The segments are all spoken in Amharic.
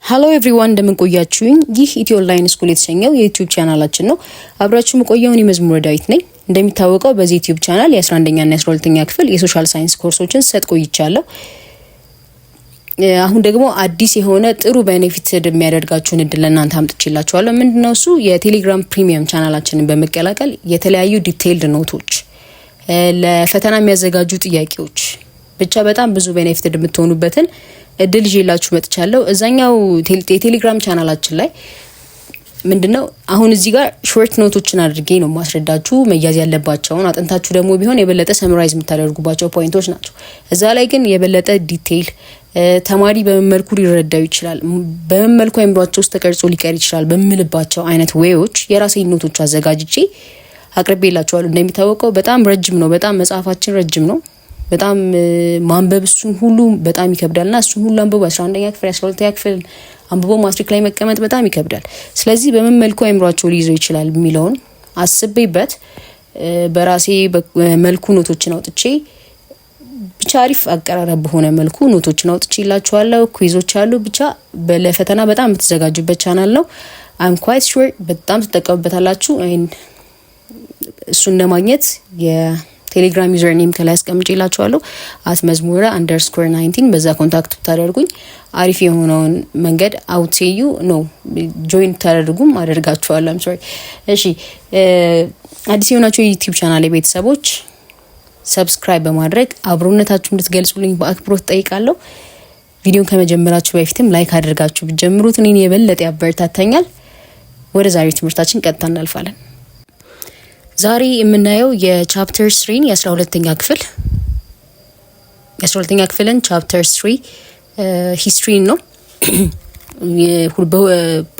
ሃሎ ኤቭሪዋን እንደምን ቆያችሁኝ? ይህ ኢትዮ ኦንላይን ስኩል የተሰኘው የዩቲዩብ ቻናላችን ነው። አብራችሁ መቆየውን የመዝሙር ዳዊት ነኝ። እንደሚታወቀው በዚህ ዩቲዩብ ቻናል የ11ኛ እና 12ኛ ክፍል የሶሻል ሳይንስ ኮርሶችን ሰጥ ቆይቻለሁ። አሁን ደግሞ አዲስ የሆነ ጥሩ ቤኔፊት የሚያደርጋችሁን እድል ለእናንተ አምጥቼላችኋለሁ። ምንድነው እሱ? የቴሌግራም ፕሪሚየም ቻናላችንን በመቀላቀል የተለያዩ ዲቴይልድ ኖቶች፣ ለፈተና የሚያዘጋጁ ጥያቄዎች፣ ብቻ በጣም ብዙ ቤኔፊት የምትሆኑበትን እድል ይዤላችሁ መጥቻለሁ። እዛኛው የቴሌግራም ቻናላችን ላይ ምንድነው አሁን እዚህ ጋር ሾርት ኖቶችን አድርጌ ነው ማስረዳችሁ። መያዝ ያለባቸውን አጥንታችሁ ደግሞ ቢሆን የበለጠ ሰምራይዝ የምታደርጉባቸው ፖይንቶች ናቸው። እዛ ላይ ግን የበለጠ ዲቴይል ተማሪ በመመልኩ ሊረዳው ይችላል፣ በመመልኩ አይምሯቸው ውስጥ ተቀርጾ ሊቀር ይችላል በሚልባቸው አይነት ዌዎች የራሴን ኖቶች አዘጋጅቼ አቅርቤላችኋለሁ። እንደሚታወቀው በጣም ረጅም ነው፣ በጣም መጽሐፋችን ረጅም ነው። በጣም ማንበብ እሱን ሁሉ በጣም ይከብዳልና እሱን ሁሉ አንብቦ 11ኛ ክፍል 12ኛ ክፍል አንብቦ ማትሪክ ላይ መቀመጥ በጣም ይከብዳል። ስለዚህ በምን መልኩ አይምሯቸው ሊይዘው ይችላል የሚለውን አስቤበት በራሴ መልኩ ኖቶችን አውጥቼ ብቻ አሪፍ አቀራረብ በሆነ መልኩ ኖቶችን አውጥቼላችኋለሁ። ኩዊዞች አሉ። ብቻ ለፈተና በጣም የምትዘጋጁበት ቻናል ነው። I'm quite sure በጣም ትጠቀሙበታላችሁ። እሱን ለማግኘት ቴሌግራም ዩዘር ኔም ከላይ አስቀምጬላችኋለሁ @mazmura_19 በዛ ኮንታክት ታደርጉኝ አሪፍ የሆነውን መንገድ አውቴዩ ነው ጆይን ታደርጉም አደርጋችኋለሁ። I'm sorry። እሺ አዲስ የሆናችሁ የዩቲዩብ ቻናል ቤተሰቦች ሰብስክራይብ በማድረግ አብሮነታችሁ እንድትገልጹልኝ በአክብሮት ጠይቃለሁ። ቪዲዮን ከመጀመራችሁ በፊትም ላይክ አድርጋችሁ ብትጀምሩት እኔን የበለጠ ያበረታታኛል። ወደ ዛሬው ትምህርታችን ቀጥታ እናልፋለን። ዛሬ የምናየው የቻፕተር 3 የ12ኛ ክፍል የ12ኛ ክፍልን ቻፕተር 3 ሂስትሪ ነው።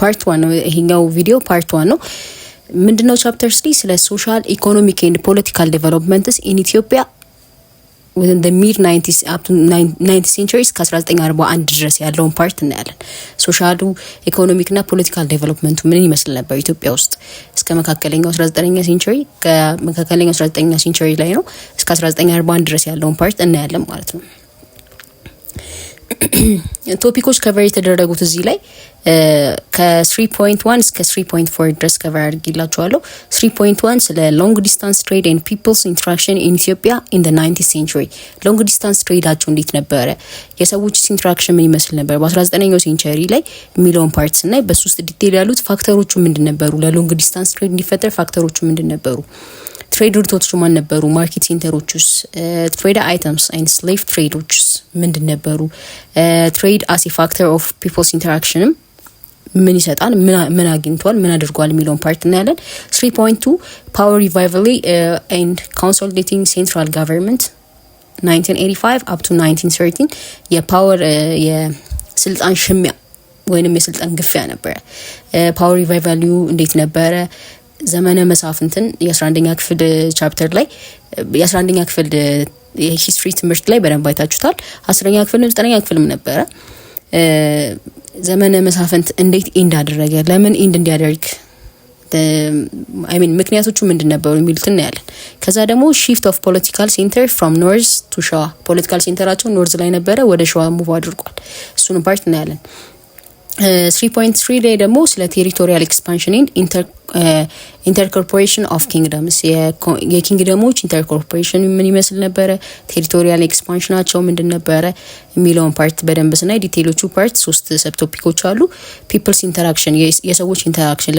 ፓርት 1 ነው ይሄኛው ቪዲዮ ፓርት 1 ነው። ምንድነው ቻፕተር 3? ስለ ሶሻል ኢኮኖሚክ ኤንድ ፖለቲካል ዴቨሎፕመንትስ ኢን ኢትዮጵያ within the mid 90s up to 90th centuries ከ1941 ድረስ ያለውን ፓርት እናያለን። ሶሻሉ ኢኮኖሚክና ፖለቲካል ዴቨሎፕመንቱ ምን ይመስል ነበር ኢትዮጵያ ውስጥ እስከ መካከለኛው 19ኛ ሴንቸሪ፣ ከመካከለኛው 19ኛ ሴንቸሪ ላይ ነው እስከ 1941 ድረስ ያለውን ፓርት እናያለን ማለት ነው። ቶፒኮች ከቨር የተደረጉት እዚህ ላይ ከ3.1 እስከ 3.4 ድረስ ከቨር አድርጌላችኋለሁ። 3.1 ስለ ሎንግ ዲስታንስ ትሬድ ኤንድ ፒፕልስ ኢንተራክሽን ኢን ኢትዮጵያ ኢን ዘ 90th ሴንቸሪ፣ ሎንግ ዲስታንስ ትሬዳቸው እንዴት ነበረ፣ የሰዎች ኢንተራክሽን ምን ይመስል ነበር በ19ኛው ሴንቸሪ ላይ የሚለውን ፓርት ስናይ በሱ ውስጥ ዲቴይል ያሉት ፋክተሮቹ ምንድን ነበሩ፣ ለሎንግ ዲስታንስ ትሬድ እንዲፈጠር ፋክተሮቹ ምንድን ነበሩ፣ ትሬድ ሩቶቹ ማን ነበሩ፣ ማርኬት ሴንተሮችስ፣ ትሬድ አይተምስ ኤንድ ስሌቭ ትሬዶችስ ምንድን ነበሩ፣ ትሬድ አስ ኤ ፋክተር ኦፍ ፒፕልስ ኢንተራክሽንም ምን ይሰጣል፣ ምን አግኝቷል፣ ምን አድርጓል የሚለውን ፓርት እናያለን። 3.2 ፓወር ሪቫይቫል ኤንድ ኮንሶሊዴቲንግ ሴንትራል ገቨርንመንት 1985 up to 1913 የፓወር የስልጣን ሽሚያ ወይንም የስልጣን ግፊያ ነበረ። ፓወር ሪቫይቫሉ እንዴት ነበረ? ዘመነ መሳፍንትን የ11ኛ ክፍል ቻፕተር ላይ የ11ኛ ክፍል የሂስትሪ ትምህርት ላይ በደንብ አይታችሁታል። 10ኛ ክፍል 9ኛ ክፍልም ነበረ። ዘመነ መሳፍንት እንዴት ኢንድ አደረገ፣ ለምን ኢንድ እንዲያደርግ ምክንያቶቹ ምንድን ነበሩ የሚሉት እናያለን። ከዛ ደግሞ ሺፍት ኦፍ ፖለቲካል ሴንተር ፍሮም ኖርዝ ቱ ሸዋ፣ ፖለቲካል ሴንተራቸው ኖርዝ ላይ ነበረ ወደ ሸዋ ሙቭ አድርጓል። እሱን ፓርት እናያለን። 3.3 ላይ ደግሞ ስለ ቴሪቶሪያል ኤክስፓንሽን ኢንተርኮርፖሬሽን ኦፍ ኪንግደምስ፣ የኪንግደሞች ኢንተርኮርፖሬሽን ምን ይመስል ነበረ፣ ቴሪቶሪያል ኤክስፓንሽናቸው ምንድን ነበረ የሚለውን ፓርት በደንብ ስናይ ዲቴይሎቹ ፓርት 3 ሰብ ቶፒኮች አሉ። ፒፕልስ ኢንተራክሽን፣ የሰዎች ኢንተራክሽን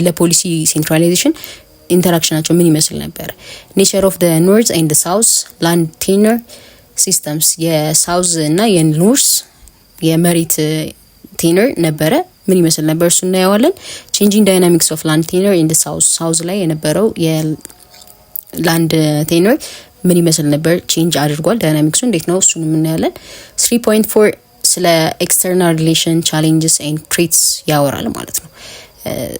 ለፖሊሲ ሴንትራላይዜሽን ኢንተራክሽናቸው ምን ይመስል ነበረ፣ ኔቸር ኦፍ ዘ ኖርዝ ኤንድ ሳውዝ ላንድ ቴነር ሲስተምስ፣ የሳውዝ እና የኖርዝ የመሬት ቴነር ነበረ ምን ይመስል ነበር እሱ እናያለን። ቼንጂንግ ዳይናሚክስ ኦፍ ላንድ ቴነር ኢን ዘ ሳውዝ ላይ የነበረው የላንድ ቴነር ምን ይመስል ነበር፣ ቼንጅ አድርጓል፣ ዳይናሚክሱ እንዴት ነው እሱን እናያለን። 3.4 ስለ ኤክስተርናል ሪሌሽን ቻሌንጅስ ኤንድ ትሬትስ ያወራል ማለት ነው።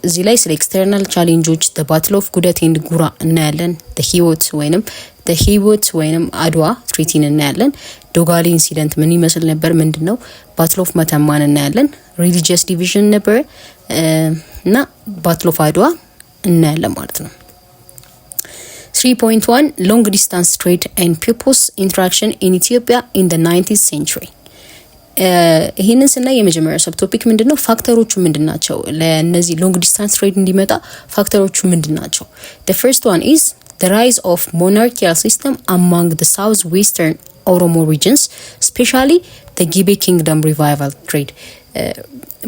እዚህ ላይ ስለ ኤክስተርናል ቻሌንጆች the battle of ጉደት ኤንድ ጉራ እናያለን። the ህይወት ወይንም አድዋ ትሪቲን እናያለን። ዶጋሊ ኢንሲደንት ምን ይመስል ነበር፣ ምንድነው፣ ባትል ኦፍ መተማን እናያለን። ሪሊጂየስ ዲቪዥን ነበር እና ባትል ኦፍ አድዋ እናያለን ማለት ነው። 3.1 ሎንግ ዲስታንስ ትሬድ ኤንድ ፒፕልስ ኢንተራክሽን ኢን ኢትዮጵያ ኢን ዘ 90th ሴንቸሪ ይሄንን ስናይ የመጀመሪያው ሰብ ቶፒክ ምንድነው? ፋክተሮቹ ምንድናቸው? ለነዚህ ሎንግ ዲስታንስ ትሬድ እንዲመጣ ፋክተሮቹ ምንድናቸው? the first one is the rise of monarchical system among the southwestern Oromo regions, especially the Gibe Kingdom revival trade.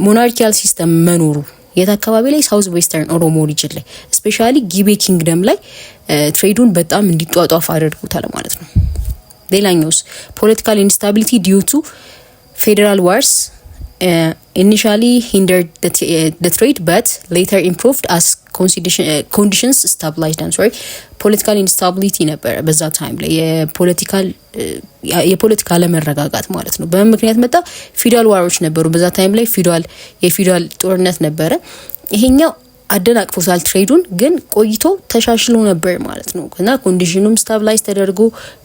ሞናርኪያል ሲስተም መኖሩ የት አካባቢ ላይ? ሳውዝ ዌስተርን ኦሮሞ ሪጅን ላይ ስፔሻሊ ጊቤ ኪንግደም ላይ ትሬዱን በጣም እንዲጧጧፍ አድርጎታል ማለት ነው። ሌላኛውስ ፖለቲካል ኢንስታቢሊቲ ዲዩ ቱ ፌደራል ዋርስ initially hindered the trade but later improved as conditions stabilized. ፖለቲካል ኢንስታቢሊቲ ነበረ በዛ ታይም ላይ የፖለቲካ አለመረጋጋት ማለት ነው። በምን ምክንያት መጣ? ፊውዳል ዋሮች ነበሩ በዛ ታይም ላይ የፊውዳል ጦርነት ነበረ። ይሄኛው አደናቅፎታል ትሬዱን፣ ግን ቆይቶ ተሻሽሎ ነበር ማለት ነው እና ኮንዲሽኑም ስታብላይዝ ተደርጎ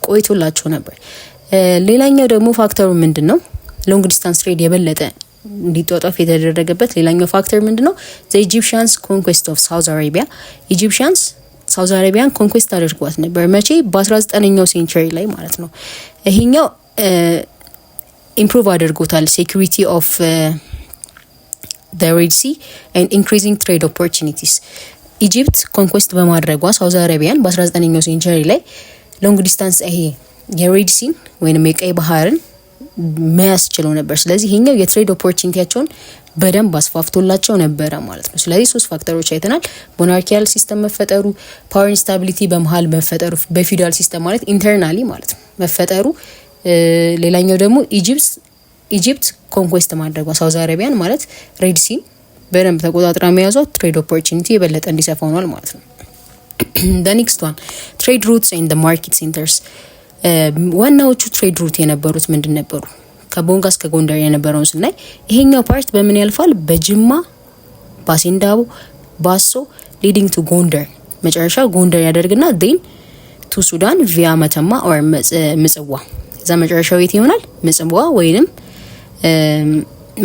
ቆይቶላቸው ነበር። ሌላኛው ደግሞ ፋክተሩ ምንድነው? ሎንግ ዲስታንስ ትሬድ የበለጠ እንዲጧጧፍ የተደረገበት ሌላኛው ፋክተር ምንድነው? the Egyptians conquest of Saudi Arabia. ኢጂፕሽያንስ ሳውዲ አረቢያን ኮንኩዌስት አድርጓት ነበር። መቼ? በ19ኛው ሴንቸሪ ላይ ማለት ነው። ይሄኛው ኢምፕሩቭ አድርጎታል ሴኩሪቲ ኦፍ the Red Sea and increasing trade opportunities. ኢጂፕት ኮንኩዌስት በማድረጓ ሳውዲ አረቢያን በ19ኛው ሴንቸሪ ላይ ሎንግ ዲስታንስ ይሄ የሬድ ሲን ወይንም የቀይ ባህርን ማያስችለው ነበር። ስለዚህ ይሄኛው የትሬድ ኦፖርቹኒቲያቸውን በደንብ አስፋፍቶላቸው ነበረ ማለት ነው። ስለዚህ ሶስት ፋክተሮች አይተናል። ሞናርኪያል ሲስተም መፈጠሩ፣ ፓወር ኢንስታቢሊቲ በመሃል መፈጠሩ፣ በፊውዳል ሲስተም ማለት ኢንተርናሊ ማለት ነው መፈጠሩ፣ ሌላኛው ደግሞ ኢጂፕት ኮንኩዌስት ማድረጓ ሳውዲ አረቢያን ማለት ሬድ ሲን በደንብ ተቆጣጥራ መያዟ ትሬድ ኦፖርቹኒቲ የበለጠ እንዲሰፋ ሆኗል ማለት ነው። the next one trade routes and the market centers. ዋናዎቹ ትሬድ ሩት የነበሩት ምንድን ነበሩ? ከቦንጋ እስከ ጎንደር የነበረውን ስናይ ይሄኛው ፓርት በምን ያልፋል? በጅማ፣ ባሴንዳቦ፣ ባሶ ሊዲንግ ቱ ጎንደር መጨረሻ ጎንደር ያደርግና ዴን ቱ ሱዳን ቪያ መተማ ኦር ምጽዋ። እዛ መጨረሻው የት ይሆናል? ምጽዋ ወይንም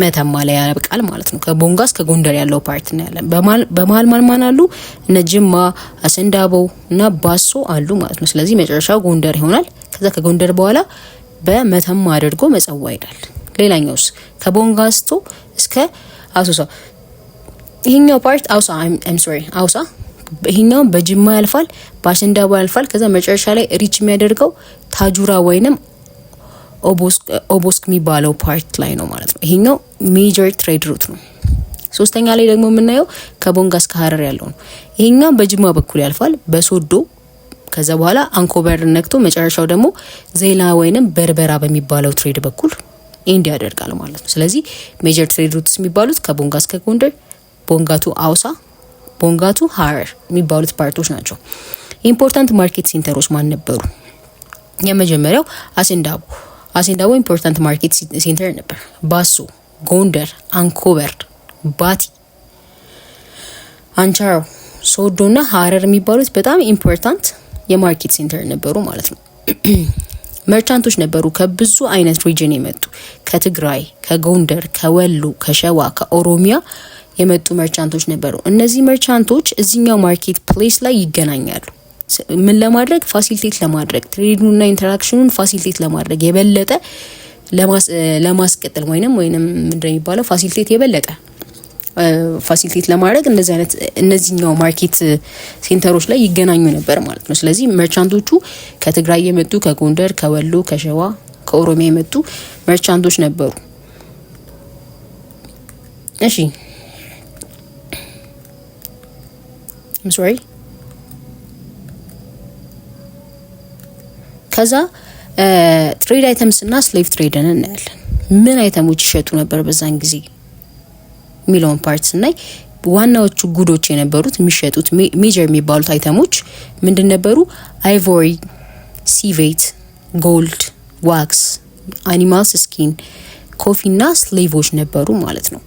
መተማ ላይ ያበቃል ማለት ነው። ከቦንጋ እስከ ጎንደር ያለው ፓርት ነው ያለን። በመሃል ማን አሉ? እነ ጅማ፣ አሰንዳቦ እና ባሶ አሉ ማለት ነው። ስለዚህ መጨረሻው ጎንደር ይሆናል። ከዛ ከጎንደር በኋላ በመተማ አድርጎ መጸዋ ይሄዳል። ሌላኛውስ ከቦንጋ ስቶ እስከ አሶሳ። ይሄኛው ፓርት አውሳ ይሄኛው በጅማ ያልፋል፣ በአሰንዳቦ ያልፋል። ከዛ መጨረሻ ላይ ሪች የሚያደርገው ታጁራ ወይንም ኦቦስክ የሚባለው ፓርት ላይ ነው ማለት ነው። ይሄኛው ሜጀር ትሬድ ሩት ነው። ሶስተኛ ላይ ደግሞ የምናየው ከቦንጋ እስከ ሀረር ያለው ነው። ይሄኛው በጅማ በኩል ያልፋል በሶዶ ከዛ በኋላ አንኮበር ነክቶ መጨረሻው ደግሞ ዜላ ወይንም በርበራ በሚባለው ትሬድ በኩል ኢንዲ ያደርጋል ማለት ነው። ስለዚህ ሜጀር ትሬድ ሩትስ የሚባሉት ከቦንጋ እስከ ጎንደር፣ ቦንጋቱ አውሳ፣ ቦንጋቱ ሀረር የሚባሉት ፓርቶች ናቸው። ኢምፖርታንት ማርኬት ሴንተሮች ማን ነበሩ? የመጀመሪያው አሴንዳቦ ኢምፖርታንት ማርኬት ሴንተር ነበር። ባሶ፣ ጎንደር፣ አንኮበር፣ ባቲ፣ አንቻሮ፣ ሶዶና ሀረር የሚባሉት በጣም ኢምፖርታንት የማርኬት ሴንተር ነበሩ ማለት ነው። መርቻንቶች ነበሩ ከብዙ አይነት ሪጅን የመጡ ከትግራይ፣ ከጎንደር፣ ከወሎ፣ ከሸዋ፣ ከኦሮሚያ የመጡ መርቻንቶች ነበሩ። እነዚህ መርቻንቶች እዚህኛው ማርኬት ፕሌስ ላይ ይገናኛሉ። ምን ለማድረግ? ፋሲሊቴት ለማድረግ ትሬዱንና ኢንተራክሽኑን ፋሲሊቴት ለማድረግ የበለጠ ለማስቀጠል ወይንም ምንድነው የሚባለው ፋሲሊቴት የበለጠ ፋሲሊቴት ለማድረግ እነዚህኛው ማርኬት ሴንተሮች ላይ ይገናኙ ነበር ማለት ነው። ስለዚህ መርቻንቶቹ ከትግራይ የመጡ ከጎንደር፣ ከወሎ፣ ከሸዋ፣ ከኦሮሚያ የመጡ መርቻንቶች ነበሩ። እሺ ከዛ ትሬድ አይተምስ እና ስሌቭ ትሬድን እናያለን። ምን አይተሞች ይሸጡ ነበር በዛን ጊዜ ሚሊዮን ፓርትስ እና ዋናዎቹ ጉዶች የነበሩት የሚሸጡት ሜጀር የሚባሉት አይተሞች ምንድን ነበሩ? አይቮሪ፣ ሲቬት፣ ጎልድ፣ ዋክስ፣ አኒማልስ ስኪን፣ ኮፊ እና ስሌቮች ነበሩ ማለት ነው።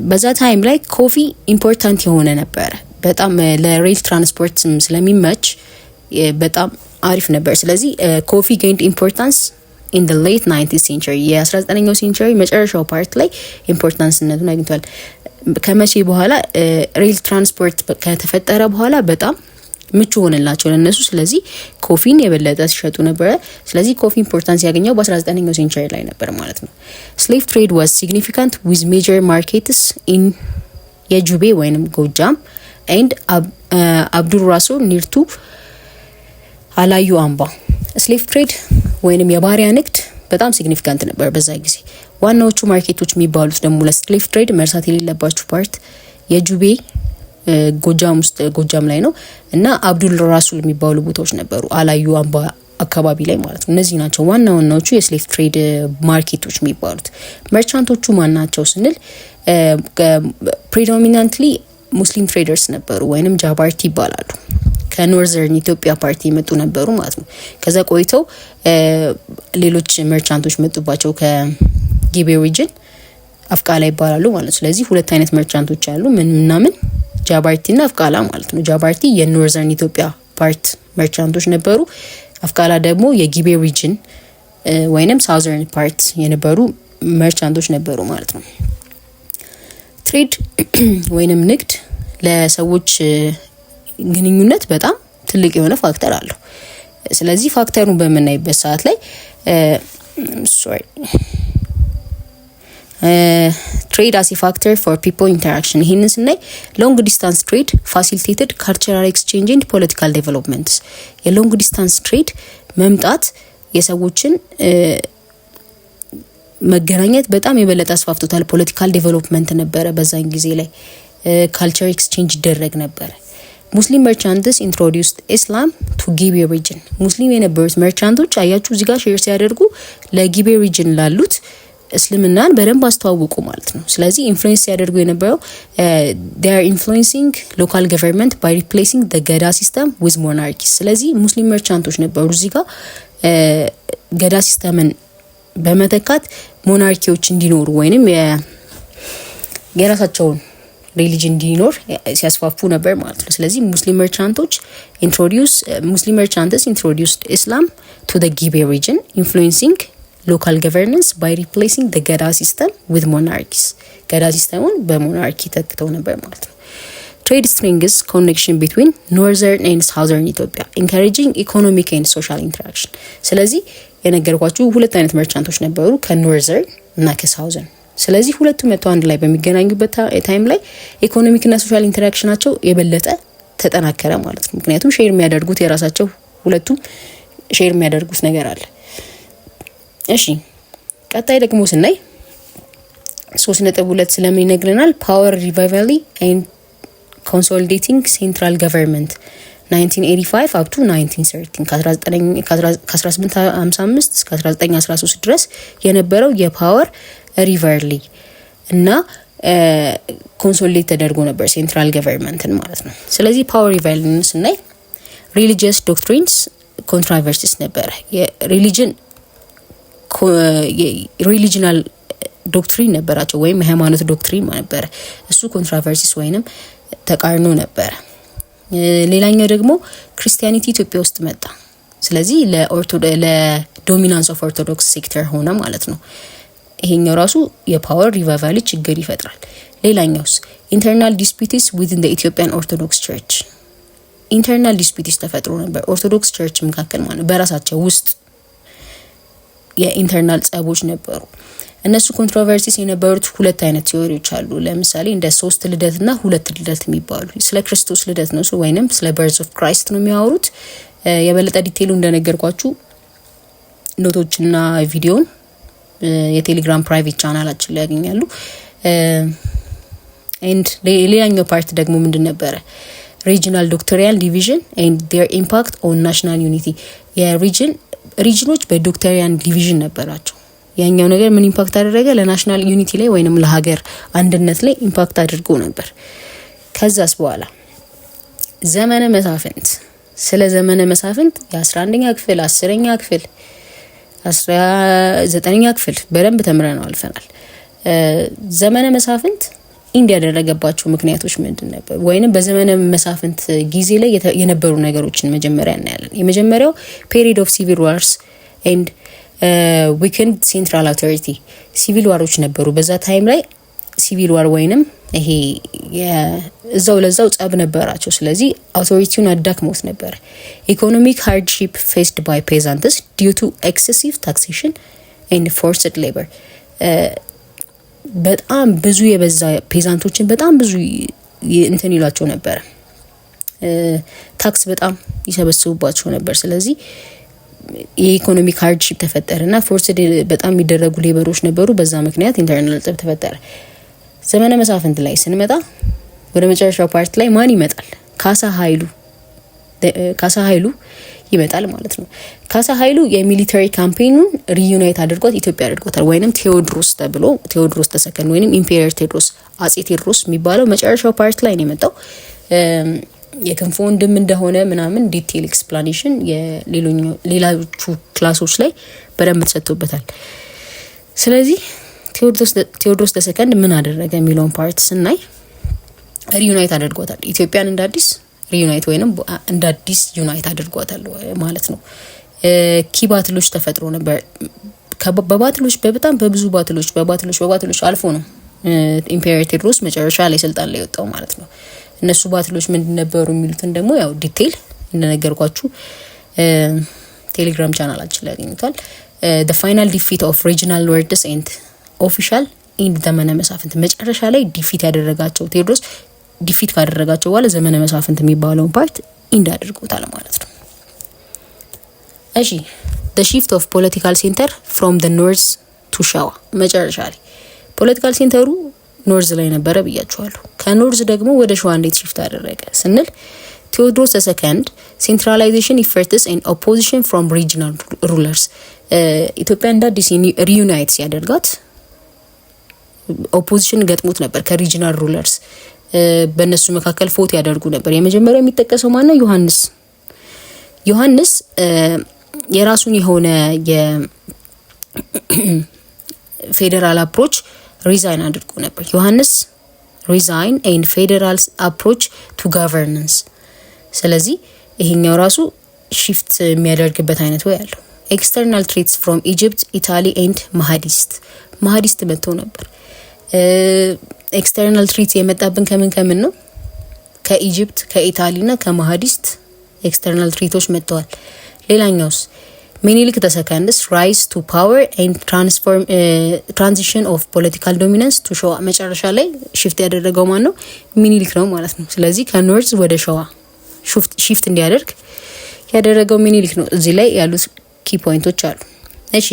በዛ ታይም ላይ ኮፊ ኢምፖርታንት የሆነ ነበረ። በጣም ለሬል ትራንስፖርት ስለሚመች በጣም አሪፍ ነበር። ስለዚህ ኮፊ gained importance in the late 19th century የ19ኛው ሴንቸሪ መጨረሻው ፓርት ላይ ኢምፖርታንስነቱን አግኝቷል። ከመቼ በኋላ ሬል ትራንስፖርት ከተፈጠረ በኋላ በጣም ምቹ ሆነላቸው ለነሱ። ስለዚህ ኮፊን የበለጠ ሲሸጡ ነበረ። ስለዚህ ኮፊ ኢምፖርታንስ ያገኘው በ19ኛው ሴንቸሪ ላይ ነበር ማለት ነው። ስሌቭ ትሬድ ዋዝ ሲግኒፊካንት ዊዝ ሜጀር ማርኬትስ ኢን የጁቤ ወይንም ጎጃም ኤንድ አብዱል ራሱል ኒርቱ አላዩ አምባ። ስሌቭ ትሬድ ወይንም የባሪያ ንግድ በጣም ሲግኒፊካንት ነበር በዛ ጊዜ። ዋናዎቹ ማርኬቶች የሚባሉት ደግሞ ለስሌቭ ትሬድ መርሳት የሌለባችሁ ፓርት የጁቤ ጎጃም ላይ ነው እና አብዱል ራሱል የሚባሉ ቦታዎች ነበሩ አላዩ አምባ አካባቢ ላይ ማለት ነው። እነዚህ ናቸው ዋና ዋናዎቹ የስሌቭ ትሬድ ማርኬቶች የሚባሉት። መርቻንቶቹ ማን ናቸው ስንል ፕሬዶሚናንትሊ ሙስሊም ትሬደርስ ነበሩ ወይንም ጃባርቲ ይባላሉ። ከኖርዘርን ኢትዮጵያ ፓርቲ የመጡ ነበሩ ማለት ነው። ከዛ ቆይተው ሌሎች መርቻንቶች መጡባቸው ከጊቤ ሪጅን አፍቃላ ይባላሉ ማለት ነው። ስለዚህ ሁለት አይነት መርቻንቶች አሉ። ምን ጃባርቲና አፍቃላ ማለት ነው። ጃባርቲ የኖርዘርን ኢትዮጵያ ፓርት መርቻንቶች ነበሩ። አፍቃላ ደግሞ የጊቤ ሪጅን ወይንም ሳውዘርን ፓርት የነበሩ መርቻንቶች ነበሩ ማለት ነው። ትሬድ ወይንም ንግድ ለሰዎች ግንኙነት በጣም ትልቅ የሆነ ፋክተር አለው። ስለዚህ ፋክተሩን በምናይበት ሰዓት ላይ ትሬድ አስ ኤ ፋክተር ፎር ፒፕል ኢንተራክሽን ይህንን ስናይ ሎንግ ዲስታንስ ትሬድ ፋሲሊቴትድ ካልቸራል ኤክስቼንጅ ኤንድ ፖለቲካል ዴቨሎፕመንትስ። የሎንግ ዲስታንስ ትሬድ መምጣት የሰዎችን መገናኘት በጣም የበለጠ አስፋፍቶታል። ፖለቲካል ዴቨሎፕመንት ነበረ በዛን ጊዜ ላይ ካልቸር ኤክስቼንጅ ይደረግ ነበረ። ሙስሊም መርቻንትስ ኢንትሮዲውስድ ኢስላም ቱ ጊቤ ሪጅን። ሙስሊም የነበሩት መርቻንቶች አያችሁ እዚህ ጋር ሼር ሲያደርጉ ለጊቤ ሪጅን ላሉት እስልምናን በደንብ አስተዋውቁ ማለት ነው። ስለዚህ ኢንፍሉዌንስ ሲያደርጉ የነበረው they are influencing local government by replacing the ገዳ ሲስተም with monarchies። ስለዚህ ሙስሊም መርቻንቶች ነበሩ እዚህ ጋር ገዳ ሲስተምን በመተካት ሞናርኪዎች እንዲኖሩ ወይንም የራሳቸውን ሪሊጅን እንዲኖር ሲያስፋፉ ነበር ማለት ነው። ስለዚህ ሙስሊም መርቻንትስ ኢንትሮዲውስድ ኢስላም ቱ the ጊቤ ሪጅን ኢንፍሉዌንሲንግ local governance by replacing the ገዳ system with monarchies። ገዳ ሲስተሙን በሞናርኪ ተክተው ነበር ማለት ነው። Trade strengthens connection between northern and southern Ethiopia, encouraging economic and social interaction። ስለዚህ የነገርኳችሁ ሁለት አይነት መርቻንቶች ነበሩ ከኖርዘርን እና ከሳውዘርን። ስለዚህ ሁለቱ መጥተው አንድ ላይ በሚገናኙበት ታይም ላይ ኢኮኖሚክ እና ሶሻል ኢንተራክሽናቸው የበለጠ ተጠናከረ ማለት ነው። ምክንያቱም ሼር የሚያደርጉት የራሳቸው ሁለቱም ሼር የሚያደርጉት ነገር አለ። እሺ ቀጣይ ደግሞ ስናይ 3.2 ስለምን ይነግረናል? ፓወር ሪቫይቫል ኤንድ ኮንሶሊዴቲንግ ሴንትራል ገቨርንመንት 1985 up to 1913 ከ1855 እስከ 1913 ድረስ የነበረው የፓወር ሪቫይቫል እና ኮንሶሊዴት ተደርጎ ነበር ሴንትራል ገቨርንመንትን ማለት ነው። ስለዚህ ፓወር ሪቫይቫልን ስናይ ሪሊጂየስ ዶክትሪንስ ኮንትሮቨርሲስ ነበረ። ሪሊጂናል ዶክትሪን ነበራቸው ወይም የሃይማኖት ዶክትሪን ነበረ። እሱ ኮንትሮቨርሲስ ወይንም ተቃርኖ ነበረ። ሌላኛው ደግሞ ክርስቲያኒቲ ኢትዮጵያ ውስጥ መጣ። ስለዚህ ለዶሚናንስ ኦፍ ኦርቶዶክስ ሴክተር ሆነ ማለት ነው። ይሄኛው ራሱ የፓወር ሪቫይቫል ችግር ይፈጥራል። ሌላኛውስ ኢንተርናል ዲስፒዩትስ ዊዝን ዘ ኢትዮጵያን ኦርቶዶክስ ቸርች። ኢንተርናል ዲስፒዩትስ ተፈጥሮ ነበር ኦርቶዶክስ ቸርች መካከል ማለት ነው። በራሳቸው ውስጥ የኢንተርናል ጸቦች ነበሩ። እነሱ ኮንትሮቨርሲስ የነበሩት ሁለት አይነት ቲዮሪዎች አሉ። ለምሳሌ እንደ 3 ልደትና 2 ልደት የሚባሉ ስለ ክርስቶስ ልደት ነው ወይንም ስለ በርዝ ኦፍ ክራይስት ነው የሚያወሩት። የበለጠ ዲቴይሉ እንደነገርኳችሁ ኖቶችና ቪዲዮን የቴሌግራም ፕራይቬት ቻናላችን ላይ ያገኛሉ። ኤንድ ሌላኛው ፓርት ደግሞ ምንድን ነበረ? ሪጂናል ዶክትሪናል ዲቪዥን ኤንድ ዴር ኢምፓክት ኦን ናሽናል ዩኒቲ። ሪጅኖች በዶክትሪናል ዲቪዥን ነበራቸው። ያኛው ነገር ምን ኢምፓክት አደረገ? ለናሽናል ዩኒቲ ላይ ወይንም ለሀገር አንድነት ላይ ኢምፓክት አድርጎ ነበር። ከዛስ በኋላ ዘመነ መሳፍንት። ስለ ዘመነ መሳፍንት የ11ኛ ክፍል 10ኛ ክፍል 19ኛ ክፍል በደንብ ተምረን አልፈናል። ዘመነ መሳፍንት ኢንድ ያደረገባቸው ምክንያቶች ምንድን ነበር? ወይንም በዘመነ መሳፍንት ጊዜ ላይ የነበሩ ነገሮችን መጀመሪያ እናያለን። የመጀመሪያው ፔሪድ ኦፍ ሲቪል ዋርስ ኤንድ ዊክንድ ሴንትራል አውቶሪቲ። ሲቪል ዋሮች ነበሩ በዛ ታይም ላይ። ሲቪል ዋር ወይንም ይሄ እዛው ለዛው ጸብ ነበራቸው። ስለዚህ አውቶሪቲውን አዳክሞት ነበር። ኢኮኖሚክ ሃርድሺፕ ፌስድ ባይ ፔዛንትስ ዲዩ ቱ ኤክሴሲቭ ታክሴሽን ኤንድ ፎርስድ ሌበር። በጣም ብዙ የበዛ ፔዛንቶችን በጣም ብዙ እንትን ይሏቸው ነበር፣ ታክስ በጣም ይሰበስቡባቸው ነበር። ስለዚህ የኢኮኖሚክ ሃርድሺፕ ተፈጠረና ፎርስድ በጣም የሚደረጉ ሌበሮች ነበሩ። በዛ ምክንያት ኢንተርናል ጸብ ተፈጠረ። ዘመነ መሳፍንት ላይ ስንመጣ ወደ መጨረሻው ፓርት ላይ ማን ይመጣል? ካሳ ኃይሉ ይመጣል ማለት ነው። ካሳ ኃይሉ የሚሊተሪ ካምፔኑን ሪዩናይት አድርጓት ኢትዮጵያ አድርጓታል። ወይንም ቴዎድሮስ ተብሎ ቴዎድሮስ ተሰከንድ ወይንም ኢምፔሪየር ቴዎድሮስ አጼ ቴዎድሮስ የሚባለው መጨረሻው ፓርት ላይ ነው የመጣው። የክንፉ ወንድም እንደሆነ ምናምን ዲቴል ኤክስፕላኔሽን ሌሎቹ ክላሶች ላይ በደንብ ተሰጥቶበታል። ስለዚህ ቴዎድሮስ ተሰከንድ ምን አደረገ የሚለውን ፓርት ስናይ ሪዩናይት አድርጓታል ኢትዮጵያን እንደ አዲስ ሪዩናይት ወይንም እንደ አዲስ ዩናይት አድርጓታል ማለት ነው። ኪ ባትሎች ተፈጥሮ ነበር። በባትሎች በጣም በብዙ ባትሎች አልፎ ነው ኢምፔሪየር ቴዎድሮስ መጨረሻ ላይ ስልጣን ላይ ወጣው ማለት ነው። እነሱ ባትሎች ምንድን ነበሩ የሚሉትን ደግሞ ያው ዲቴል እንደነገርኳችሁ ቴሌግራም ቻናላችን ላይ ያገኙታል። the final defeat of regional lords and official in ዘመነ መሳፍንት መጨረሻ ላይ ዲፊት ያደረጋቸው ቴዎድሮስ ዲፊት ካደረጋቸው በኋላ ዘመነ መሳፍንት የሚባለውን ፓርት እንዳደርጉታል ማለት ነው። እሺ the shift of political center from the north to ሸዋ መጨረሻ ላይ ፖለቲካል ሴንተሩ ኖርዝ ላይ ነበረ ብያችኋለሁ። ከኖርዝ ደግሞ ወደ ሸዋ እንዴት shift አደረገ ስንል ቴዎድሮስ ሰከንድ ሴንትራላይዜሽን ኢፈርትስ ኤንድ ኦፖዚሽን ፍሮም ሪጂናል ሩለርስ ኢትዮጵያ እንደ አዲስ ሪዩናይት ሲያደርጋት ኦፖዚሽን ገጥሞት ነበር ከሪጂናል ሩለርስ። በእነሱ መካከል ፎት ያደርጉ ነበር። የመጀመሪያው የሚጠቀሰው ማን ነው? ዮሐንስ የራሱን የሆነ የፌዴራል አፕሮች ሪዛይን አድርጎ ነበር። ዮሐንስ ሪዛይን ኤንድ ፌዴራል አፕሮች ቱ ጋቨርናንስ። ስለዚህ ይሄኛው ራሱ ሺፍት የሚያደርግበት አይነት ወይ ያለው ኤክስተርናል ትሬትስ ፍሮም ኢጂፕት ኢታሊ ኤንድ ማሃዲስት መጥቶ ነበር። ኤክስተርናል ትሬት የመጣብን ከምን ነው? ከኢጂፕት ከኢታሊና ከማሃዲስት ኤክስተርናል ትሬቶች መጥተዋል። ሌላኛውስ ሚኒሊክ ተሰከንድስ ራይዝ ቱ ፓወር ኤንድ ትራንዚሽን ኦፍ ፖለቲካል ዶሚናንስ ቱ ሸዋ። መጨረሻ ላይ ሽፍት ያደረገው ማን ነው? ሚኒሊክ ነው ማለት ነው። ስለዚህ ከኖርዝ ወደ ሸዋ ሽፍት እንዲያደርግ ያደረገው ሚኒሊክ ነው። እዚህ ላይ ያሉት ኪ ፖይንቶች አሉ። እሺ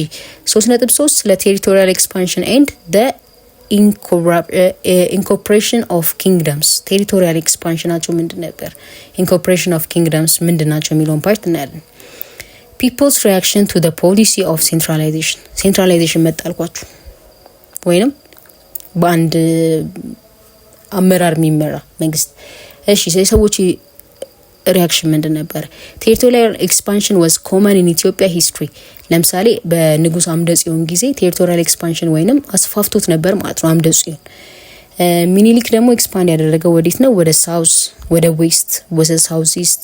3.3 ለቴሪቶሪያል ኤክስፓንሽን ኤንድ ኢንኮርፖሬሽን ኦፍ ኪንግደምስ። ቴሪቶሪያል ኤክስፓንሽናቸው ምንድን ነበር? ኢንኮርፖሬሽን ኦፍ ኪንግደምስ ምንድን ናቸው የሚለውን ፓርት እናያለን። ፒፕልስ ሪያክሽን ቱ ፖሊሲ ኦፍ ሴንትራላይዜሽን መጣልኳችሁ ወይንም በአንድ አመራር የሚመራ መንግስት። እሺ የሰዎች ሪያክሽን ምንድን ነበር? ቴሪቶሪያል ኤክስፓንሽን ዋዝ ኮመን ኢን ኢትዮጵያ ሂስትሪ። ለምሳሌ በንጉስ አምደ ጽዮን ጊዜ ቴሪቶሪያል ኤክስፓንሽን ወይንም አስፋፍቶት ነበር ማለት ነው አምደ ጽዮን። ሚኒሊክ ደግሞ ኤክስፓንድ ያደረገው ወዴት ነው? ወደ ሳውዝ፣ ወደ ዌስት፣ ወደ ሳውዝ ኢስት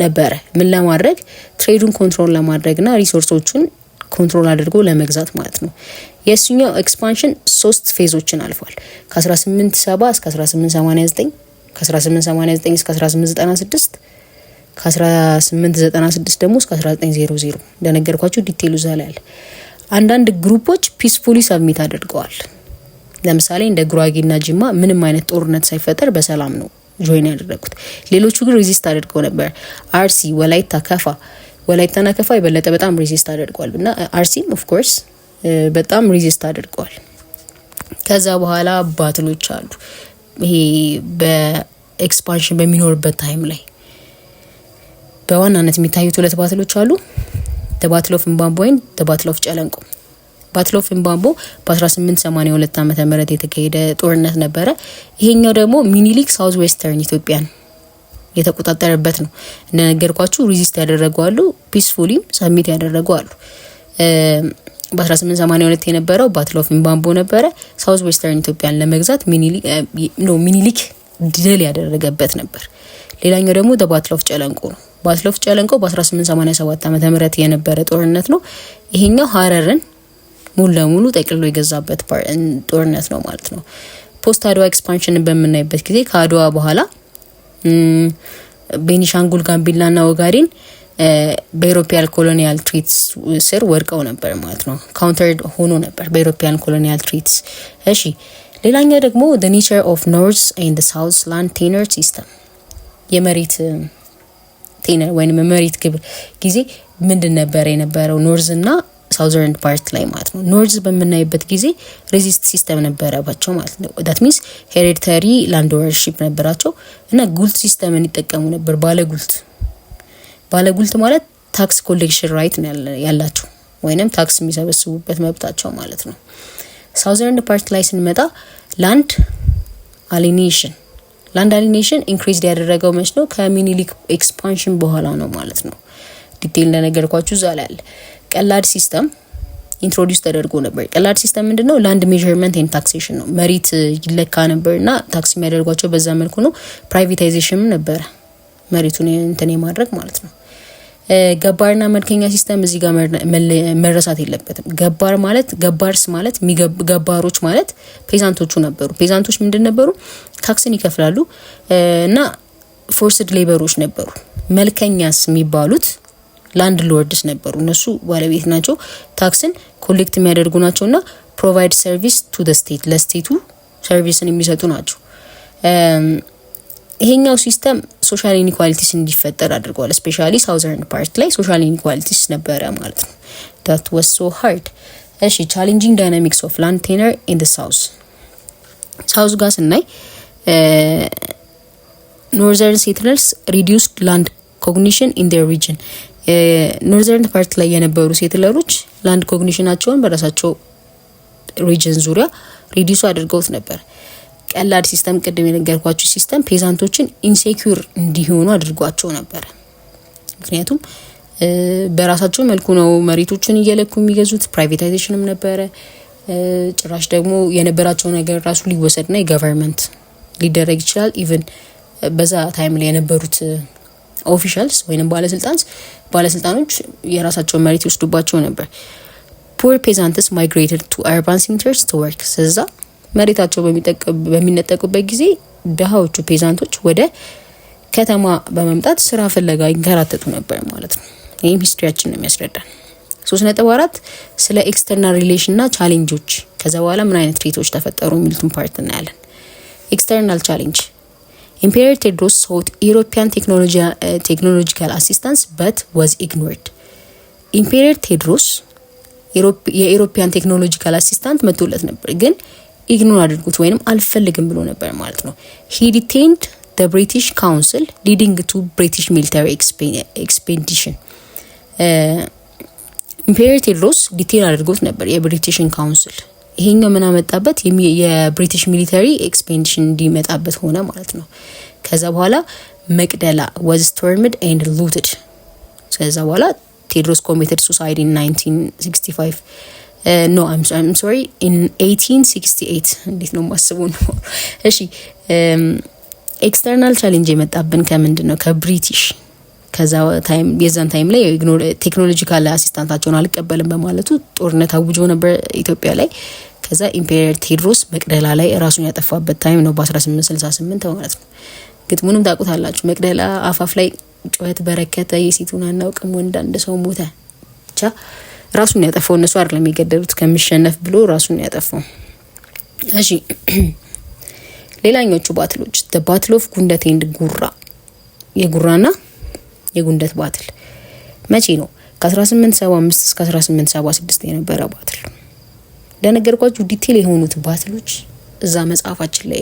ነበረ። ምን ለማድረግ? ትሬዱን ኮንትሮል ለማድረግና ሪሶርሶቹን ኮንትሮል አድርጎ ለመግዛት ማለት ነው። የሱኛው ኤክስፓንሽን 3 ፌዞችን አልፏል። ከ1870 እስከ 1889 ከ1889 እስከ 1896 ከ1896 ደግሞ እስከ 1900 እንደነገርኳችሁ ዲቴይሉ ዛለ ያለ። አንዳንድ ግሩፖች ፒስፉሊ ሰብሚት አድርገዋል። ለምሳሌ እንደ ጉራጌና ጂማ ምንም አይነት ጦርነት ሳይፈጠር በሰላም ነው ጆይን ያደረጉት። ሌሎቹ ግን ሬዚስት አድርገው ነበር። አርሲ፣ ወላይታና ከፋ የበለጠ በጣም ሬዚስት አድርገዋል እና አርሲም ኦፍ ኮርስ በጣም ሬዚስት አድርገዋል። ከዛ በኋላ ባትሎች አሉ። ይሄ በኤክስፓንሽን በሚኖርበት ታይም ላይ በዋናነት የሚታዩት 2 ባትሎች አሉ። ባትል ኦፍ ኢምባምቦ ኤንድ ባትል ኦፍ ጨለንቆ። ባትል ኦፍ ኢምባምቦ በ1882 ዓመተ ምህረት የተካሄደ ጦርነት ነበረ። ይሄኛው ደግሞ ሚኒሊክ ሳውዝ ዌስተርን ኢትዮጵያን የተቆጣጠረበት ነው። እንደነገርኳችሁ ሬዚስት ያደረጉ አሉ፣ ፒስፉሊም ሰብሚት ያደረጉ አሉ። በ1882 የነበረው ባትል ኦፍ ኢምባምቦ ነበረ። ሳውዝ ዌስተርን ኢትዮጵያን ለመግዛት ሚኒሊክ ድል ያደረገበት ነበር። ሌላኛው ደግሞ ባትል ኦፍ ጨለንቆ ነው። ባትል ኦፍ ጨለንቆ በ1887 ዓመተ ምህረት የነበረ ጦርነት ነው። ይሄኛው ሀረርን ሙሉ ለሙሉ ጠቅልሎ የገዛበት ጦርነት ነው ማለት ነው። ፖስት አድዋ ኤክስፓንሽንን በምናይበት ጊዜ ከአድዋ በኋላ ቤኒሻንጉል ጋምቤላና ኦጋዴን በኢሮፒያን ኮሎኒያል ትሪትስ ስር ወድቀው ነበር ማለት ነው። ካውንተርድ ሆኖ ነበር በኢሮፒያን ኮሎኒያል ትሪትስ። እሺ ሌላኛው ደግሞ the nature of north and south land tenure system የመሬት ቴነር ወይንም መሬት ግብር ጊዜ ምንድን ነበር የነበረው ኖርዝ እና ሳውዘርን ፓርት ላይ ማለት ነው። ኖርዝ በምናይበት ጊዜ ሬዚስት ሲስተም ነበረባቸው ማለት ነው። that means hereditary land ownership ነበራቸው እና ጉልት ሲስተምን ይጠቀሙ ነበር። ባለጉልት ማለት ታክስ ኮሌክሽን ራይት ያላቸው ወይንም ታክስ የሚሰበስቡበት መብታቸው ማለት ነው። ሳውዘርን ፓርት ላይ ስንመጣ ላንድ አሊኔሽን ኢንክሪዝድ ያደረገው መች ነው? ከሚኒሊክ ኤክስፓንሽን በኋላ ነው ማለት ነው። ዲቴይል እንደነገርኳችሁ እዛ ላይ አለ። ቀላድ ሲስተም ኢንትሮዲዩስ ተደርጎ ነበር። ቀላድ ሲስተም ምንድነው? ላንድ ሜዠርመንት ኤንድ ታክሴሽን ነው። መሬት ይለካ ነበርና ታክስ የሚያደርጓቸው በዛ መልኩ ነው። ፕራይቬታይዜሽን ነበረ፣ መሬቱን እንትን የማድረግ ማለት ነው። ገባርና መልከኛ ሲስተም እዚህ ጋር መረሳት የለበትም። ገባርስ ማለት ገባሮች ማለት ፔዛንቶቹ ነበሩ። ፔዛንቶች ምንድን ነበሩ? ታክስን ይከፍላሉ እና ፎርስድ ሌበሮች ነበሩ። መልከኛስ የሚባሉት ላንድ ሎርድስ ነበሩ። እነሱ ባለቤት ናቸው፣ ታክስን ኮሌክት የሚያደርጉ ናቸውና ፕሮቫይድ ሰርቪስ ቱ ዘ ስቴት ለስቴቱ ሰርቪስን የሚሰጡ ናቸው። ይሄኛው ሲስተም ሶሻል ኢኒኳሊቲስ እንዲፈጠር አድርጓል። ስፔሻሊ ሳውዘርን ፓርት ላይ ሶሻል ኢኒኳሊቲስ ነበረ ማለት ነው። that was so hard። እሺ challenging dynamics of land tenure in the south ጋር ስናይ northern settlers reduced land cognition in their region። ኖርዘርን ፓርት ላይ የነበሩ ሴትለሮች ላንድ ኮግኒሽናቸውን በራሳቸው ሪጅን ዙሪያ ሪዲዩስ አድርገውት ነበር። ቀላድ ሲስተም ቅድም የነገርኳችሁ ሲስተም ፔዛንቶችን ኢንሴኩር እንዲሆኑ አድርጓቸው ነበር። ምክንያቱም በራሳቸው መልኩ ነው መሬቶችን እየለኩ የሚገዙት። ፕራይቬታይዜሽንም ነበረ። ጭራሽ ደግሞ የነበራቸው ነገር ራሱ ሊወሰድና የገቨርንመንት ሊደረግ ይችላል። ኢቭን በዛ ታይም ላይ የነበሩት ኦፊሻልስ ወይንም ባለስልጣኖች የራሳቸው መሬት ይወስዱባቸው ነበር። ፑር ፔዛንትስ ማይግሬትድ ቱ አርባን ሴንተርስ ቱ ወርክ። ስለዛ መሬታቸው በሚነጠቁበት ጊዜ ደሃዎቹ ፔዛንቶች ወደ ከተማ በመምጣት ስራ ፍለጋ ይንከራተቱ ነበር ማለት ነው። ይህም ሂስትሪያችን ነው የሚያስረዳን። 3.4 ስለ ኤክስተርናል ሪሌሽንና ቻሌንጆች ከዛ በኋላ ምን አይነት ትሬቶች ተፈጠሩ የሚሉትን ፓርት እናያለን። ኤክስተርናል ቻሌንጅ Emperor Tewodros sought European technological assistance but was ignored። Emperor Tewodros የኢሮፒያን ቴክኖሎጂካል አሲስታንት መጥቶለት ነበር፣ ግን ኢግኖር አድርጉት ወይንም አልፈልግም ብሎ ነበር ማለት ነው። He detained the British Council leading to British military expedition። ኢምፔሪየር ቴዎድሮስ ዲቴል አድርጎት ነበር የብሪቲሽን ካውንስል። ይሄኛው ምን አመጣበት? የብሪቲሽ ሚሊተሪ ኤክስፔንዲሽን እንዲመጣበት ሆነ ማለት ነው። ከዛ በኋላ መቅደላ was stormed and looted። ከዛ በኋላ ቴዎድሮስ committed suicide in 1965 no I'm sorry in 1868 እንዴት ነው ማስበው ነው። እሺ ኤክስተርናል ቻሌንጅ የመጣብን ከምንድነው? ከብሪቲሽ። ከዛ ታይም የዛን ታይም ላይ ቴክኖሎጂካል አሲስታንታቸውን አልቀበልም በማለቱ ጦርነት አውጆ ነበር ኢትዮጵያ ላይ። ከዛ ኢምፔሪየር ቴዎድሮስ መቅደላ ላይ ራሱን ያጠፋበት ታይም ነው በ1868 ማለት ነው። ግጥሙንም ታውቁታላችሁ። መቅደላ አፋፍ ላይ ጩኸት በረከተ የሴቱን አናውቅም ወንድ አንድ ሰው ሞተ። ብቻ ራሱን ያጠፋው እነሱ አይደለም የሚገደሉት ከሚሸነፍ ብሎ ራሱን ያጠፋው። እሺ ሌላኞቹ ባትሎች the battle of ጉንደት and ጉራ። የጉራና የጉንደት ባትል መቼ ነው? ከ1875 እስከ 1876 የነበረ ባትል። ለነገርኳችሁ ዲቴል የሆኑት ባትሎች እዛ መጽሐፋችን ላይ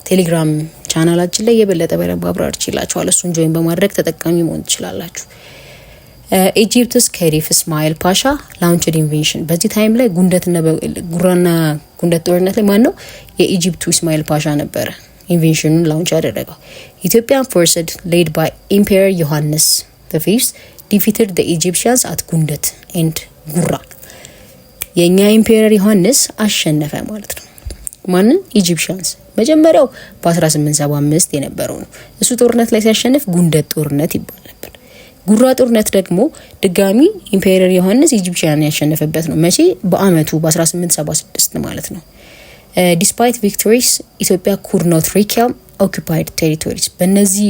ቴሌግራም ቻናላችን ላይ የበለጠ በደንብ አብራርቼላችኋለሁ። እሱን ጆይን በማድረግ ተጠቃሚ መሆን ትችላላችሁ። ኢጂፕትስ ከሪፍ እስማኤል ፓሻ ላውንችድ ኢንቬንሽን። በዚህ ታይም ላይ ጉንደትና ጉራና ጉንደት ጦርነት ላይ ማን ነው? የኢጂፕቱ እስማኤል ፓሻ ነበረ ኢንቬንሽኑን ላውንች ያደረገው። ኢትዮጵያን ፎርስድ ሌድ ባይ ኢምፔረር ዮሐንስ the fifth defeated the Egyptians at ጉንደት and ጉራ። የኛ ኢምፔረር ዮሐንስ አሸነፈ ማለት ነው። ማንን? ኢጂፕሽያንስ። መጀመሪያው በ1875 የነበረው ነው። እሱ ጦርነት ላይ ሲያሸንፍ ጉንደት ጦርነት ይባል ነበር። ጉራ ጦርነት ደግሞ ድጋሚ ኢምፔረር ዮሐንስ ኢጂፕሽያን ያሸነፈበት ነው። መቼ? በአመቱ በ1876 ማለት ነው። ዲስፓይት ቪክቶሪስ ኢትዮጵያ ኩድ ኖት ሪክላም ኦኩፓይድ ቴሪቶሪስ። በእነዚህ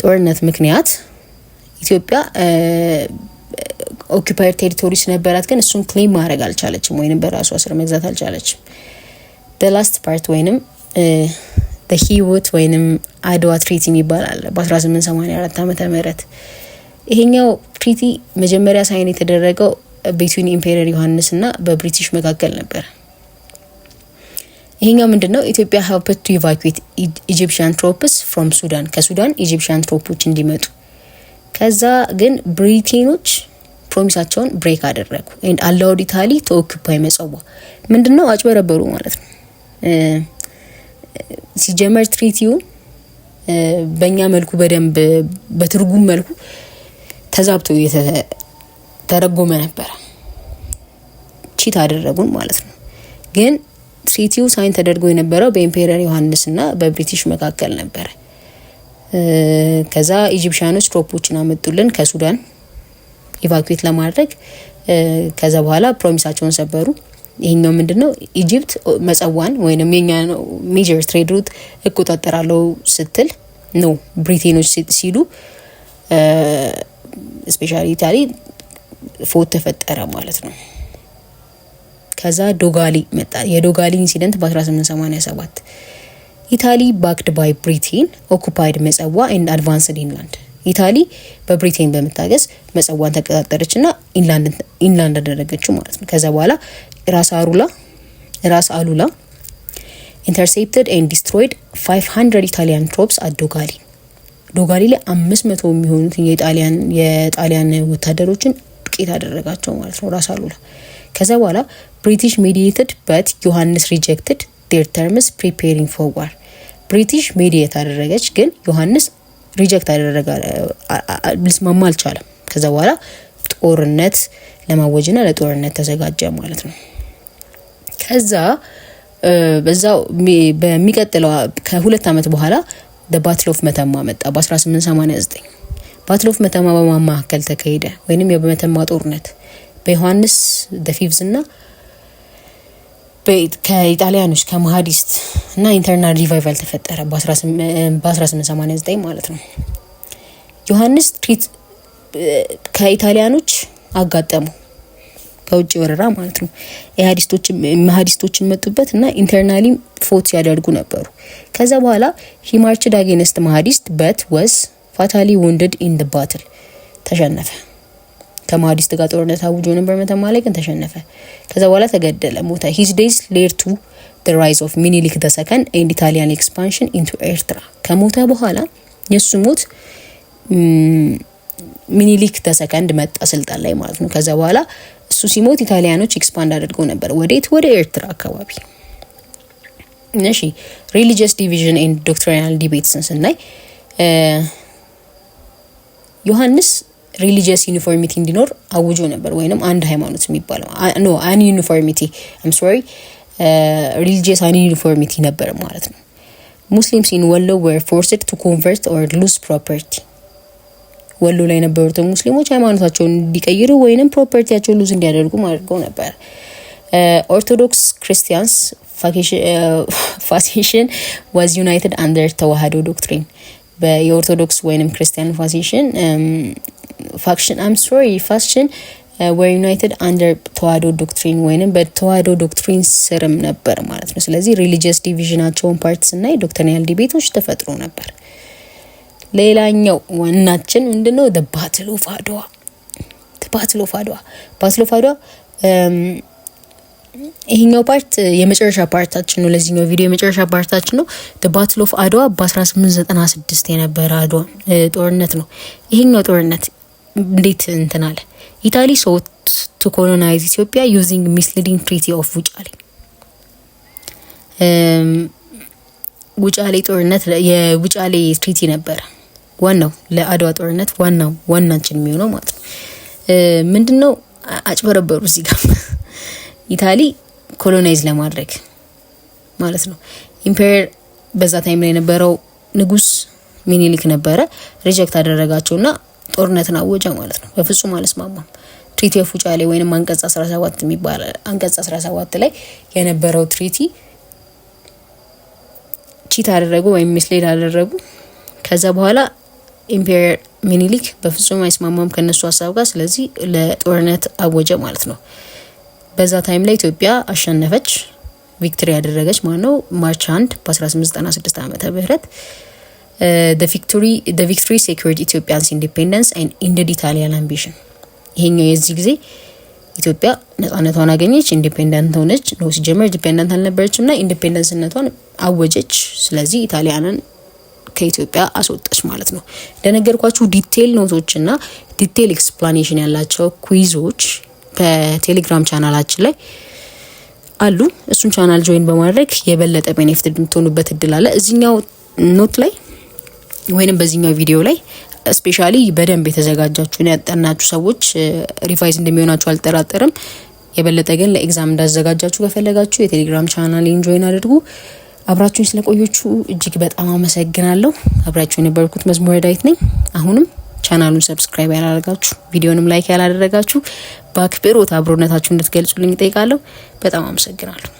ጦርነት ምክንያት ኢትዮጵያ ኦኩፓይድ ቴሪቶሪስ ነበራት፣ ግን እሱን ክሌም ማድረግ አልቻለችም ወይንም በራሷ ስር መግዛት አልቻለችም። the last part ወይንም the Hewitt ወይንም አድዋ ትሪቲ ይባላል በ1884 ዓመተ ምህረት። ይሄኛው ትሪቲ መጀመሪያ ሳይን የተደረገው ቢትዊን ኢምፔረር ዮሐንስ እና በብሪቲሽ መካከል ነበር። ይሄኛው ምንድነው? ኢትዮጵያ helped to evacuate Egyptian troops from ሱዳን፣ ከሱዳን ኢጂፕሽያን ትሮፖች እንዲመጡ። ከዛ ግን ብሪቴኖች ፕሮሚሳቸውን ብሬክ አደረጉ and allowed Italy to occupy መጸዋ። ምንድነው? አጭበረበሩ ማለት ነው። ሲጀመር ትሪቲው በእኛ መልኩ በደንብ በትርጉም መልኩ ተዛብቶ ተረጎመ ነበር። ቺት አደረጉን ማለት ነው። ግን ትሪቲው ሳይን ተደርጎ የነበረው በኢምፔረር ዮሐንስ እና በብሪቲሽ መካከል ነበር። ከዛ ኢጂፕሽያኖች ትሮፖችን አመጡልን ከሱዳን ኢቫኩዌት ለማድረግ። ከዛ በኋላ ፕሮሚሳቸውን ሰበሩ። ይሄኛው ምንድነው? ኢጂፕት መጸዋን ወይንም የኛ ነው ሜጀር ትሬድ ሩት እቆጣጠራለሁ ስትል ነው ብሪቴኖች ሲሉ ስፔሻሊ ኢታሊ ፎት ተፈጠረ ማለት ነው። ከዛ ዶጋሊ መጣ። የዶጋሊ ኢንሲደንት በ1887 ኢታሊ ባክድ ባይ ብሪቴን ኦኩፓይድ መጸዋ ኤንድ አድቫንስድ ኢንላንድ። ኢታሊ በብሪቴን በመታገዝ መጸዋን ተቆጣጠረችና ኢንላንድ አደረገችው ማለት ነው። ከዛ በኋላ ራስ አሉላ ኢንተርሴፕትድ ኤንድ ዲስትሮይድ 500 ኢታሊያን ትሮፕስ አት ዶጋሊ። ዶጋሊ ላይ 500 የሚሆኑት የጣሊያን ወታደሮችን ጥቂት አደረጋቸው ማለት ነው ራስ አሉላ። ከዛ በኋላ ብሪቲሽ ሜዲኤትድ በት ዮሐንስ ሪጀክትድ ዴር ተርምስ ፕሪፔሪንግ ፎር ዋር። ብሪቲሽ ሜዲኤት አደረገች፣ ግን ዮሐንስ ሪጀክት አደረገ፣ ልስማማ አልቻለም። ከዛ በኋላ ጦርነት ለማወጅና ለጦርነት ተዘጋጀ ማለት ነው። ከዛ በዛው በሚቀጥለው ከሁለት አመት በኋላ the battle of መተማ መጣ በ1889። battle of መተማ በማማከል ተካሄደ ወይንም የመተማ ጦርነት በዮሐንስ the5th እና ከኢጣሊያኖች ከመሃዲስት እና ኢንተርናል ሪቫይቫል ተፈጠረ በ1889 ማለት ነው። ዮሐንስ ትሪት ከኢጣሊያኖች አጋጠሙ ከውጭ ወረራ ማለት ነው። መሃዲስቶችን መጡበት እና ኢንተርናሊ ፎት ያደርጉ ነበሩ። ከዛ በኋላ he marched against መሃዲስት but was fatally wounded in the battle። ተሸነፈ። ከመሃዲስት ጋር ጦርነት አውጆ ነበር መተማ ላይ፣ ግን ተሸነፈ። ከዛ በኋላ ተገደለ፣ ሞተ። his days led to the rise of Minilik II and Italian expansion into ኤርትራ። ከሞተ በኋላ የሱ ሞት ሚኒሊክ II መጣ ስልጣን ላይ ማለት ነው። ከዛ በኋላ እሱ ሲሞት ኢጣሊያኖች ኤክስፓንድ አድርገው ነበር ወደ ኤርትራ አካባቢ። እሺ ሪሊጂየስ ዲቪዥን ኤንድ ዶክትሪናል ዲቤትስ ስናይ ዮሐንስ ሪሊጂየስ ዩኒፎርሚቲ እንዲኖር አውጆ ነበር ወይንም አንድ ሃይማኖት የሚባለው አን ዩኒፎርሚቲ ሪሊጂየስ አን ዩኒፎርሚቲ ነበር ማለት ነው። ሙስሊምስ ኢን ወሎ were forced to convert or lose property። ወሎ ላይ የነበሩት ሙስሊሞች ሃይማኖታቸውን እንዲቀይሩ ወይንም ፕሮፐርቲያቸውን ሉዝ እንዲያደርጉ ማድረግ ነበር። ኦርቶዶክስ ክርስቲያንስ ፋሲሽን was united under ተዋህዶ ዶክትሪን። በየኦርቶዶክስ ወይንም ክርስቲያን ፋሲሽን ፋክሽን were united under ተዋህዶ ዶክትሪን ወይንም በተዋህዶ ዶክትሪን ስርም ነበር ማለት ነው። ስለዚህ ሪሊጂየስ ዲቪዥናቸውን ፓርትስ እና ዶክትሪናል ዲቤቶች ተፈጥሮ ነበር። ሌላኛው ዋናችን ምንድነው? the battle of Adwa። ይሄኛው ፓርት የመጨረሻ ፓርታችን ነው። ለዚህኛው ቪዲዮ የመጨረሻ ፓርታችን ነው። the battle of Adwa በ1896 የነበረ አድዋ ጦርነት ነው። ይሄኛው ጦርነት እንዴት እንትናለ? ኢታሊ sought to colonize Ethiopia using misleading treaty of ውጫሌ ጦርነት የውጫሌ ትሪቲ ነበር ዋናው ለአድዋ ጦርነት ዋናችን የሚሆነው ማለት ነው። ምንድነው? አጭበረበሩ እዚህ ጋር ኢታሊ ኮሎናይዝ ለማድረግ ማለት ነው። ኢምፔሪየር በዛ ታይም ላይ የነበረው ንጉስ ሚኒሊክ ነበረ። ሪጀክት አደረጋቸውና ጦርነትን አወጀ ማለት ነው። በፍጹም አልስማማም። ትሪቲ ኦፍ ውጫሌ ወይንም አንቀጽ 17 የሚባል አንቀጽ 17 ላይ የነበረው ትሪቲ ቺት አደረጉ ወይም ሚስሌድ አደረጉ። ከዛ በኋላ ኢምፔሪየር ሚኒሊክ በፍጹም አይስማማም ከነሱ ሀሳብ ጋር። ስለዚህ ለጦርነት አወጀ ማለት ነው። በዛ ታይም ላይ ኢትዮጵያ አሸነፈች፣ ቪክቶሪ ያደረገች ማለት ነው። ማርች 1 በ1896 ዓመተ ምህረት the victory secured Ethiopia's independence and ended Italian ambition። ይሄኛው የዚህ ጊዜ ኢትዮጵያ ነፃነቷን አገኘች፣ ኢንዲፔንደንት ሆነች። ነው ሲጀመር ኢንዲፔንደንት አልነበረችምና ኢንዲፔንደንስነቷን አወጀች። ስለዚህ ኢጣሊያንን ከኢትዮጵያ አስወጣች ማለት ነው። እንደነገርኳችሁ ዲቴል ኖቶችና ዲቴል ኤክስፕላኔሽን ያላቸው ኩዊዞች በቴሌግራም ቻናላችን ላይ አሉ። እሱን ቻናል ጆይን በማድረግ የበለጠ ቤኔፊት እንድትሆኑበት እድል አለ። እዚህኛው ኖት ላይ ወይንም በዚህኛው ቪዲዮ ላይ ስፔሻሊ በደንብ የተዘጋጃችሁና ያጠናችሁ ሰዎች ሪቫይዝ እንደሚሆናችሁ አልጠራጠርም። የበለጠ ግን ለኤግዛም እንዳዘጋጃችሁ ከፈለጋችሁ የቴሌግራም ቻናሌን ጆይን አድርጉ። አብራችሁኝ ስለቆያችሁ እጅግ በጣም አመሰግናለሁ። አብራችሁኝ የነበርኩት መዝሙረ ዳዊት ነኝ። አሁንም ቻናሉን ሰብስክራይብ ያላደረጋችሁ ቪዲዮንም ላይክ ያላደረጋችሁ በአክብሮት አብሮነታችሁ እንድትገልጹልኝ እጠይቃለሁ። በጣም አመሰግናለሁ።